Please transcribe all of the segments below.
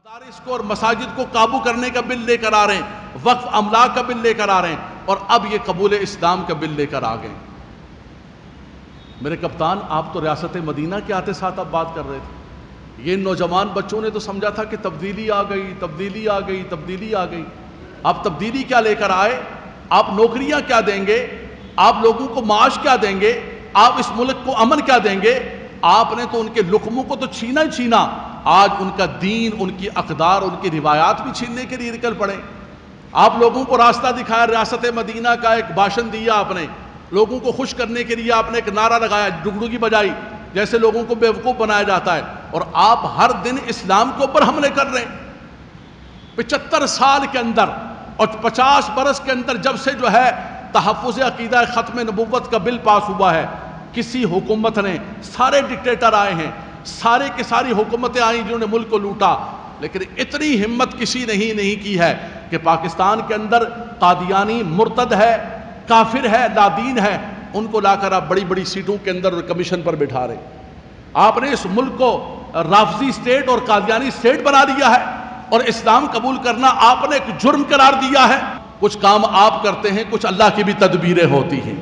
مدارس کو اور مساجد کو قابو کرنے کا بل لے کر آ رہے ہیں، وقف املاک کا بل لے کر آ رہے ہیں، اور اب یہ قبول اسلام کا بل لے کر آ گئے۔ میرے کپتان، آپ تو ریاست مدینہ کے آتے ساتھ آپ بات کر رہے تھے، یہ نوجوان بچوں نے تو سمجھا تھا کہ تبدیلی آ گئی، تبدیلی آ گئی، تبدیلی آ گئی۔ آپ تبدیلی کیا لے کر آئے؟ آپ نوکریاں کیا دیں گے؟ آپ لوگوں کو معاش کیا دیں گے؟ آپ اس ملک کو امن کیا دیں گے؟ آپ نے تو ان کے لقموں کو تو چھینا ہی چھینا، آج ان کا دین، ان کی اقدار، ان کی روایات بھی چھیننے کے لیے نکل پڑے۔ آپ لوگوں کو راستہ دکھایا، ریاست مدینہ کا ایک بھاشن دیا آپ نے، لوگوں کو خوش کرنے کے لیے آپ نے ایک نعرہ لگایا، ڈگڈگی بجائی، جیسے لوگوں کو بیوقوف بنایا جاتا ہے، اور آپ ہر دن اسلام کے اوپر حملے کر رہے ہیں۔ 75 سال کے اندر اور 50 برس کے اندر جب سے جو ہے تحفظ عقیدہ ختم نبوت کا بل پاس ہوا ہے، کسی حکومت نے، سارے ڈکٹیٹر آئے ہیں، سارے کی ساری حکومتیں آئیں جنہوں نے ملک کو لوٹا، لیکن اتنی ہمت کسی نے ہی نہیں کی ہے کہ پاکستان کے اندر قادیانی مرتد ہے، کافر ہے، لادین ہے، ان کو لا کر آپ بڑی بڑی سیٹوں کے اندر کمیشن پر بٹھا رہے ہیں۔ آپ نے اس ملک کو رافضی اسٹیٹ اور قادیانی اسٹیٹ بنا دیا ہے، اور اسلام قبول کرنا آپ نے ایک جرم قرار دیا ہے۔ کچھ کام آپ کرتے ہیں، کچھ اللہ کی بھی تدبیریں ہوتی ہیں،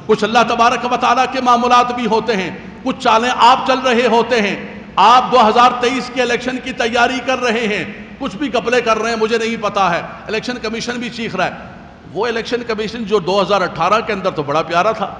کچھ اللہ تبارک و تعالیٰ کے معاملات بھی ہوتے ہیں، کچھ چالیں آپ چل رہے ہوتے ہیں۔ آپ 2023 کے الیکشن کی تیاری کر رہے ہیں، کچھ بھی گپلے کر رہے ہیں، مجھے نہیں پتا ہے، الیکشن کمیشن بھی چیخ رہا ہے۔ وہ الیکشن کمیشن جو 2018 کے اندر تو بڑا پیارا تھا،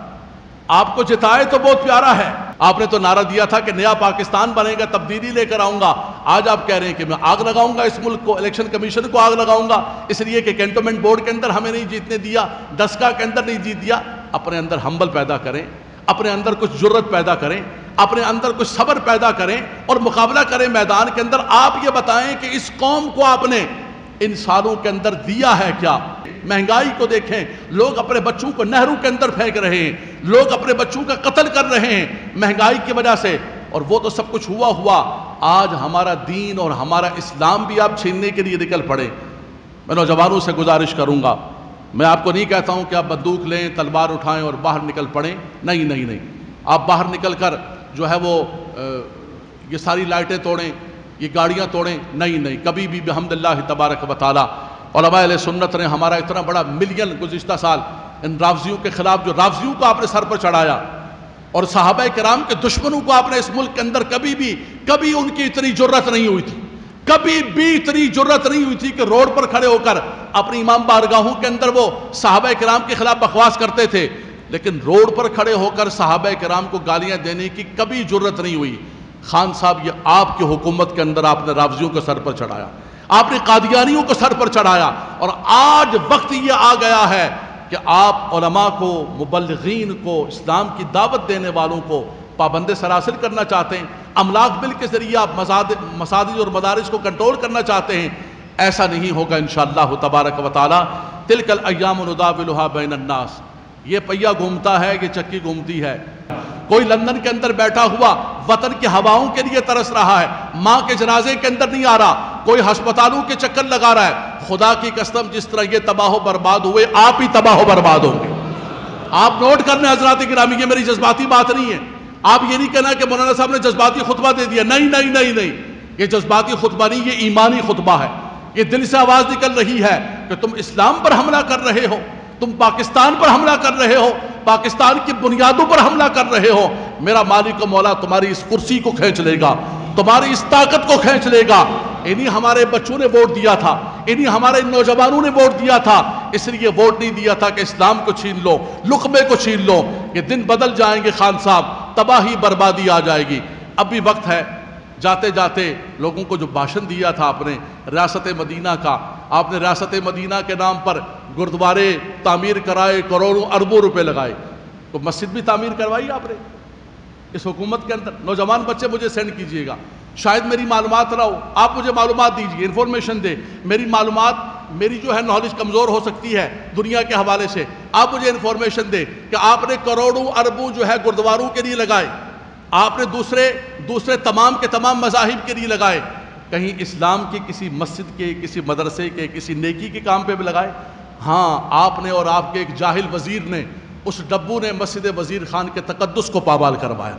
آپ کو جتائے تو بہت پیارا ہے، آپ نے تو نعرہ دیا تھا کہ نیا پاکستان بنے گا، تبدیلی لے کر آؤں گا۔ آج آپ کہہ رہے ہیں کہ میں آگ لگاؤں گا اس ملک کو، الیکشن کمیشن کو آگ لگاؤں گا، اس لیے کہ کینٹونمنٹ بورڈ کے اندر ہمیں نہیں جیتنے دیا، دسکا کے اندر نہیں جیت دیا۔ اپنے اندر ہمبل پیدا کریں، اپنے اندر کچھ جرت پیدا کریں، اپنے اندر کچھ صبر پیدا کریں اور مقابلہ کریں میدان کے اندر۔ آپ یہ بتائیں کہ اس قوم کو آپ نے ان سالوں کے اندر دیا ہے کیا؟ مہنگائی کو دیکھیں، لوگ اپنے بچوں کو نہروں کے اندر پھینک رہے ہیں، لوگ اپنے بچوں کا قتل کر رہے ہیں مہنگائی کی وجہ سے، اور وہ تو سب کچھ ہوا آج ہمارا دین اور ہمارا اسلام بھی آپ چھیننے کے لیے نکل پڑے۔ میں نوجوانوں سے گزارش کروں گا، میں آپ کو نہیں کہتا ہوں کہ آپ بندوق لیں، تلوار اٹھائیں اور باہر نکل پڑیں، نہیں، آپ باہر نکل کر جو ہے وہ یہ ساری لائٹیں توڑیں، یہ گاڑیاں توڑیں، نہیں، کبھی بھی بحمداللہ تبارک و تعالی۔ علماء اہل سنت نے ہمارا اتنا بڑا ملین گزشتہ سال ان رافضیوں کے خلاف، جو رافضیوں کو آپ نے سر پر چڑھایا، اور صحابہ کرام کے دشمنوں کو آپ نے اس ملک کے اندر کبھی ان کی اتنی جرت نہیں ہوئی تھی، کبھی بھی اتنی جرت نہیں ہوئی تھی کہ روڈ پر کھڑے ہو کر اپنی امام بارگاہوں کے اندر وہ صحابہ کرام کے خلاف بکواس کرتے تھے، لیکن روڈ پر کھڑے ہو کر صحابہ کرام کو گالیاں دینے کی کبھی جرت نہیں ہوئی۔ خان صاحب، یہ آپ کی حکومت کے اندر آپ نے رافضیوں کو سر پر چڑھایا، آپ نے قادیانیوں کو سر پر چڑھایا، اور آج وقت یہ آ گیا ہے کہ آپ علماء کو، مبلغین کو، اسلام کی دعوت دینے والوں کو پابند سراسر کرنا چاہتے ہیں، املاک بل کے ذریعے آپ مساجد اور مدارس کو کنٹرول کرنا چاہتے ہیں۔ ایسا نہیں ہوگا انشاءاللہ تبارک و تعالی۔ تلک الایام نداولها بین الناس، یہ پہیہ گھومتا ہے، یہ چکی گھومتی ہے۔ کوئی لندن کے اندر بیٹھا ہوا وطن کی ہواؤں کے لیے ترس رہا ہے، ماں کے جنازے کے اندر نہیں آ رہا، کوئی ہسپتالوں کے چکر لگا رہا ہے۔ خدا کی قسم، جس طرح یہ تباہ و برباد ہوئے، آپ ہی تباہ و برباد ہوں گے۔ آپ نوٹ کرنے حضرات گرامی، یہ میری جذباتی بات نہیں ہے۔ آپ یہ نہیں کہنا کہ مولانا صاحب نے جذباتی خطبہ دے دیا، نہیں، یہ جذباتی خطبہ نہیں، یہ ایمانی خطبہ ہے۔ یہ دل سے آواز نکل رہی ہے کہ تم اسلام پر حملہ کر رہے ہو، تم پاکستان پر حملہ کر رہے ہو، پاکستان کی بنیادوں پر حملہ کر رہے ہو۔ میرا مالک و مولا تمہاری اس کرسی کو کھینچ لے گا، تمہاری اس طاقت کو کھینچ لے گا۔ انہی ہمارے بچوں نے ووٹ دیا تھا، انہی ہمارے نوجوانوں نے ووٹ دیا تھا، اس لیے ووٹ نہیں دیا تھا کہ اسلام کو چھین لو، لقمے کو چھین لو۔ یہ دن بدل جائیں گے خان صاحب، تباہی بربادی آ جائے گی۔ اب بھی وقت ہے، جاتے جاتے لوگوں کو جو بھاشن دیا تھا آپ نے ریاست مدینہ کا، آپ نے ریاست مدینہ کے نام پر گردوارے تعمیر کرائے، کروڑوں اربوں روپے لگائے، تو مسجد بھی تعمیر کروائی آپ نے اس حکومت کے اندر۔ نوجوان بچے مجھے سینڈ کیجئے گا، شاید میری معلومات نہ ہو، آپ مجھے معلومات دیجئے، انفارمیشن دے، میری معلومات، میری جو ہے نالج کمزور ہو سکتی ہے دنیا کے حوالے سے، آپ مجھے انفارمیشن دے کہ آپ نے کروڑوں اربوں جو ہے گردواروں کے لیے لگائے، آپ نے دوسرے تمام کے تمام مذاہب کے لیے لگائے، کہیں اسلام کی کسی مسجد کے، کسی مدرسے کے، کسی نیکی کے کام پہ بھی لگائے؟ ہاں، آپ نے اور آپ کے ایک جاہل وزیر نے، اس ڈبو نے مسجد وزیر خان کے تقدس کو پامال کروایا،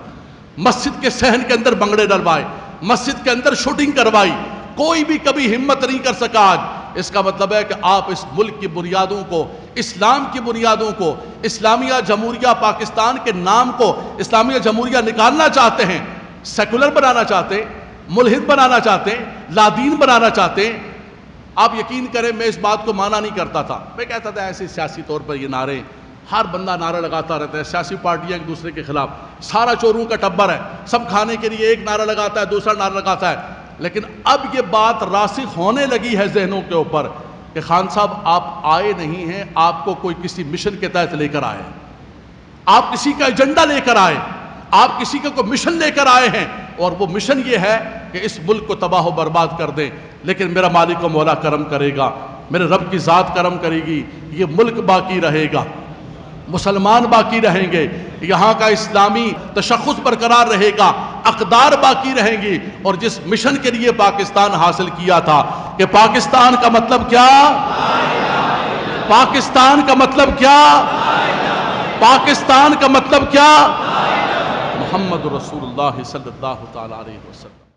مسجد کے صحن کے اندر بنگڑے ڈلوائے، مسجد کے اندر شوٹنگ کروائی، کوئی بھی کبھی ہمت نہیں کر سکا آج۔ اس کا مطلب ہے کہ آپ اس ملک کی بنیادوں کو، اسلام کی بنیادوں کو، اسلامیہ جمہوریہ پاکستان کے نام کو اسلامیہ جمہوریہ نکالنا چاہتے ہیں، سیکولر بنانا چاہتے ہیں، ملحد بنانا چاہتے ہیں، لادین بنانا چاہتے ہیں۔ آپ یقین کریں میں اس بات کو مانا نہیں کرتا تھا، میں کہتا تھا ایسے سیاسی طور پر یہ نعرے، ہر بندہ نعرہ لگاتا رہتا ہے، سیاسی پارٹیاں ایک دوسرے کے خلاف، سارا چوروں کا ٹبر ہے، سب کھانے کے لیے ایک نعرہ لگاتا ہے، دوسرا نعرہ لگاتا ہے۔ لیکن اب یہ بات راسخ ہونے لگی ہے ذہنوں کے اوپر کہ خان صاحب آپ آئے نہیں ہیں، آپ کو کوئی کسی مشن کے تحت لے کر آئے، آپ کسی کا ایجنڈا لے کر آئے، آپ کسی کا کوئی مشن لے کر آئے ہیں، اور وہ مشن یہ ہے کہ اس ملک کو تباہ و برباد کر دیں۔ لیکن میرا مالک و مولا کرم کرے گا، میرے رب کی ذات کرم کرے گی، یہ ملک باقی رہے گا، مسلمان باقی رہیں گے، یہاں کا اسلامی تشخص برقرار رہے گا، اقدار باقی رہیں گی۔ اور جس مشن کے لیے پاکستان حاصل کیا تھا کہ پاکستان کا مطلب کیا؟ پاکستان کا مطلب کیا؟ پاکستان کا مطلب کیا؟ محمد رسول اللہ صلی اللہ تعالی علیہ وسلم۔